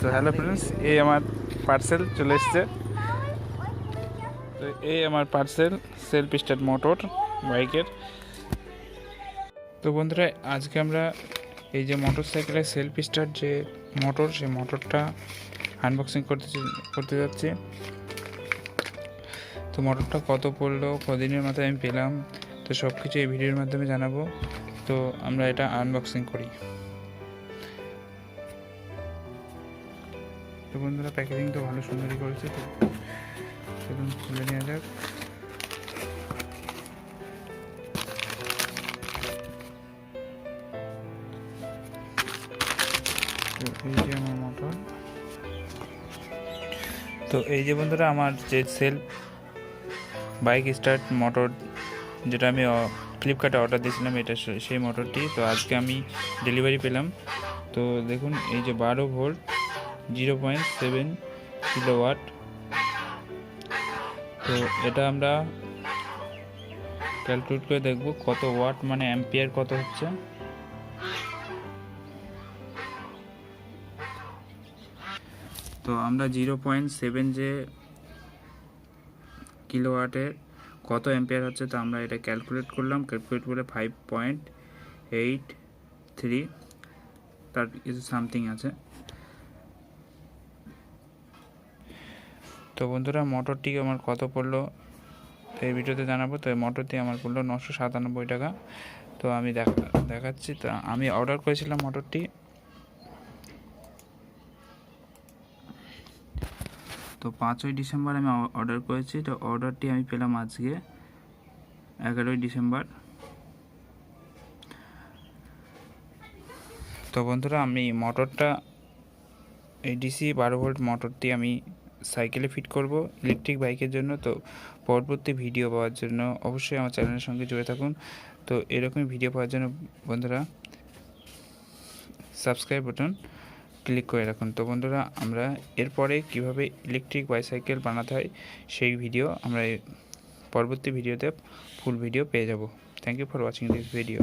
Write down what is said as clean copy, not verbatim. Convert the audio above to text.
তো hello friends, এই আমার পার্সেল চলে এসছে। তো এই আমার পার্সেল সেলফ স্টার্ট মোটর বাইকের। তো বন্ধুরা, আজকে আমরা এই যে মোটর সাইকেলের সেলফ স্টার্ট যে মোটর, সেই মোটরটা আনবক্সিং করতে যাচ্ছি। তো মোটরটা কত পড়লো, কদিনের মাথায় আমি পেলাম, তো সব কিছু এই ভিডিওর মাধ্যমে জানাবো। তো আমরা এটা আনবক্সিং করি। তো বন্ধুরা, প্যাকেজিং তো ভালো সুন্দরই করেছে। তো চলুন খুলে নেওয়া যাক। তো এই যে আমার মোটর। তো এই যে বন্ধুরা, আমার যে সেলফ বাইক স্টার্ট মোটর, যেটা আমি ফ্লিপকার্টে অর্ডার দিয়েছিলাম, এটা সেই মোটরটি। তো আজকে আমি ডেলিভারি পেলাম। তো দেখুন, এই যে 12 ভোল্ট 0.7 কিলোওয়াট। তো এটা আমরা ক্যালকুলেট করে দেখব কত ওয়াট, মানে অ্যাম্পিয়ার কত হচ্ছে। তো আমরা 0.7 যে কিলোওয়াটের কত অ্যাম্পিয়ার হচ্ছে, তো আমরা এটা ক্যালকুলেট করলাম। ক্যালকুলেট করে 5.83 তার কিছু সামথিং আছে। তো বন্ধুরা, মোটরটি আমার কত পড়লো এই ভিডিওতে জানাবো। তো এই মোটরটি আমার পড়লো 997 টাকা। তো আমি দেখাচ্ছি। তো আমি অর্ডার করেছিলাম মোটরটি। তো 5ই ডিসেম্বর আমি অর্ডার করেছি। তো অর্ডারটি আমি পেলাম আজকে 11ই ডিসেম্বর। তো বন্ধুরা, আমি মোটরটা এই ডিসি 12 ভোল্ট মোটরটি আমি সাইকেলে ফিট করব ইলেকট্রিক বাইকের জন্য। তো পরবর্তী ভিডিও পাওয়ার জন্য অবশ্যই আমার চ্যানেলের সঙ্গে জুড়ে থাকুন। তো এরকমই ভিডিও পাওয়ার জন্য বন্ধুরা সাবস্ক্রাইব বাটন ক্লিক করে রাখুন। তো বন্ধুরা, আমরা এরপরে কিভাবে ইলেকট্রিক বাইসাইকেল বানাতে হয় সেই ভিডিও আমরা পরবর্তী ভিডিওতে ফুল ভিডিও পেয়ে যাব। Thank you for watching this video.